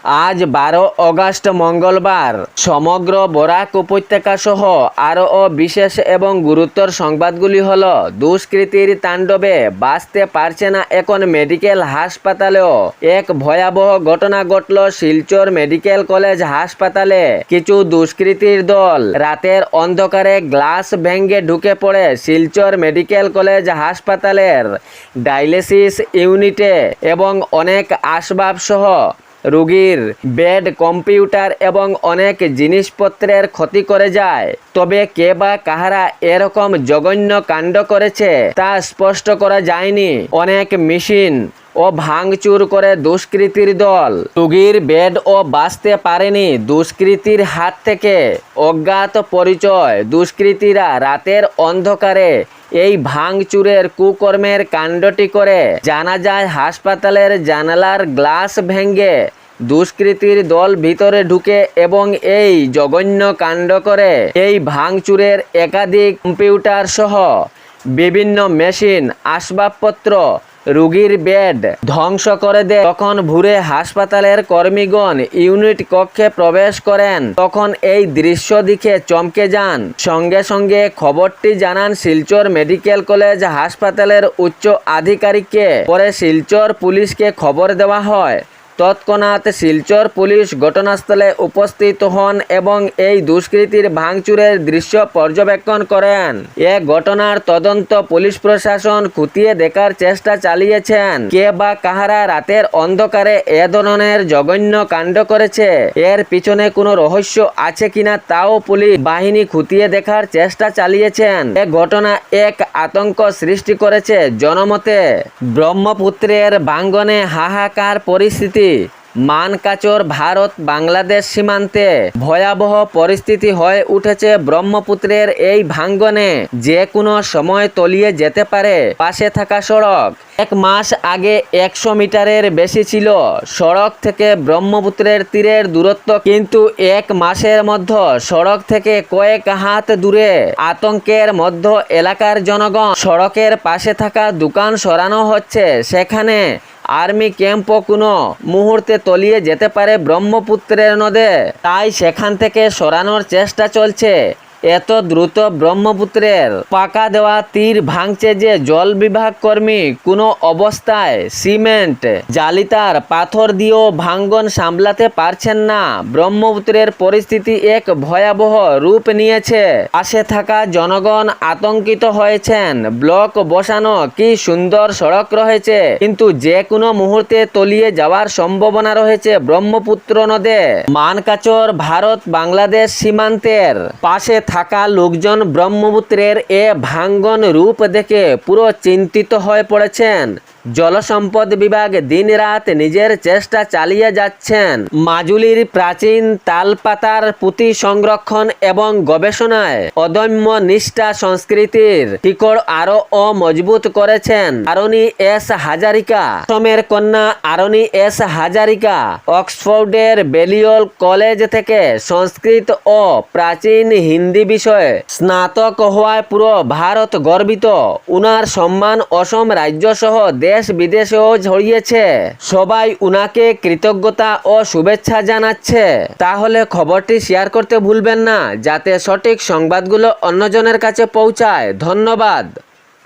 আজ 12 অগস্ট মঙ্গলবার সমগ্র বরাক উপত্যকা সহ আরও বিশেষ এবং গুরুতর সংবাদগুলি হল, দুষ্কৃতীর তাণ্ডবে বাঁচতে পারছে না এখন মেডিকেল হাসপাতালেও। এক ভয়াবহ ঘটনা ঘটল শিলচর মেডিকেল কলেজ হাসপাতালে। কিছু দুষ্কৃতীর দল রাতের অন্ধকারে গ্লাস ভেঙে ঢুকে পড়ে শিলচর মেডিকেল কলেজ হাসপাতালের ডায়ালিসিস ইউনিটে এবং অনেক আসবাব সহ রোগীর বেড, কম্পিউটার এবং অনেক জিনিসপত্রের ক্ষতি করে যায়। তবে কে বা কাহারা এরকম জঘন্য কাণ্ড করেছে তা স্পষ্ট করা যায়নি। অনেক মেশিন ও ভাঙচুর করে দুষ্কৃতীর দল। রোগীর বেড ও বাঁচতে পারেনি দুষ্কৃতীর হাত থেকে। অজ্ঞাত পরিচয় দুষ্কৃতীরা রাতের অন্ধকারে এই ভাঙচুরের কুকর্মের কাণ্ডটি করে। জানা যায়, হাসপাতালের জানালার গ্লাস ভেঙে দুষ্কৃতীর দল ভিতরে ঢুকে এবং এই জঘন্য কাণ্ড করে। এই ভাঙচুরের একাধিক কম্পিউটার সহ বিভিন্ন মেশিন, আসবাবপত্র, রোগীর বেড ধ্বংস করে দেয়। তখন ভোরে হাসপাতালের কর্মীগণ ইউনিট কক্ষে প্রবেশ করেন। তখন এই দৃশ্য দেখে চমকে যান। সঙ্গে সঙ্গে খবরটি জানান শিলচর মেডিকেল কলেজ হাসপাতালের উচ্চ আধিকারিককে। পরে শিলচর পুলিশকে খবর দেওয়া হয়। তৎক্ষণাৎ শিলচর পুলিশ ঘটনাস্থলে উপস্থিত হন এবং এই দুষ্কৃতীর ভাঙচুরের দৃশ্য পর্যবেক্ষণ করেন। এ ঘটনার তদন্ত পুলিশ প্রশাসন খতিয়ে দেখার চেষ্টা চালিয়েছেন। কে বা কাহারা রাতের অন্ধকারে এ ধরনের জঘন্য কাণ্ড করেছে, এর পিছনে কোনো রহস্য আছে কিনা তাও পুলিশ বাহিনী খতিয়ে দেখার চেষ্টা চালিয়েছেন। এ ঘটনা এক আতঙ্ক সৃষ্টি করেছে জনমতে। ব্রহ্মপুত্রের ভাঙ্গনে হাহাকার পরিস্থিতি। মানকাচর ভারত বাংলাদেশ সীমান্তে ভয়াবহ পরিস্থিতি হয়ে উঠেছে ব্রহ্মপুত্রের এই ভাঙ্গনে। যে কোনো সময় তলিয়ে যেতে পারে পাশে থাকা সড়ক। এক মাস আগে 100 মিটারের বেশি ছিল সড়ক থেকে ব্রহ্মপুত্রের তীরের দূরত্ব, কিন্তু এক মাসের মধ্যে সড়ক থেকে কয়েক হাত দূরে। আতঙ্কের মধ্যে এলাকার জনগণ। সড়কের পাশে থাকা দোকান সরানো হচ্ছে। সেখানে আর্মি ক্যাম্পও কোনো মুহূর্তে তলিয়ে যেতে পারে ব্রহ্মপুত্রের নদে। তাই সেখান থেকে সরানোর চেষ্টা চলছে। এত দ্রুত ব্রহ্মপুত্রের পাকা দেওয়া তীর ভাঙছে যে জল বিভাগ কর্মী কোনো অবস্থায় সিমেন্ট, জালিতার, পাথর দিয়েও ভাঙ্গন সামলাতে পারছেন না। ব্রহ্মপুত্রের পরিস্থিতি এক ভয়াবহ রূপ নিয়েছে। পাশে থাকা জনগণ আতঙ্কিত হয়েছেন। ব্লক বসানো, কি সুন্দর সড়ক রয়েছে, কিন্তু যে কোনো মুহূর্তে তলিয়ে যাওয়ার সম্ভাবনা রয়েছে ব্রহ্মপুত্র নদে। মানকাচর ভারত বাংলাদেশ সীমান্তের পাশে থাকা লোকজন ব্রহ্মপুত্রের এ ভাঙ্গন রূপ দেখে পুরো চিন্তিত হয়ে পড়েছেন। জলসম্পদ বিভাগ দিনরাত নিজের চেষ্টা চালিয়ে যাচ্ছেন। মাজুলির প্রাচীন তালপাতার পুঁতি সংরক্ষণ এবং গবেষণায় অদম্য নিষ্ঠা সংস্কৃতির শিকড় আরো মজবুত করেছেন আরনি এস হাজারিকা। অসমের কন্যা আরনি এস হাজারিকা অক্সফোর্ডের বেলিয়ল কলেজ থেকে সংস্কৃত ও প্রাচীন হিন্দি বিষয়ে স্নাতক হওয়ায় পুরো ভারত গর্বিত। উনার সম্মান অসম রাজ্য সহ দেশ বিদেশেও ছড়িয়েছে। সবাই উনাকে কৃতজ্ঞতা ও শুভেচ্ছা জানাচ্ছে। তাহলে খবরটি শেয়ার করতে ভুলবেন না, যাতে সঠিক সংবাদগুলো অন্যজনের কাছে পৌঁছায়। ধন্যবাদ।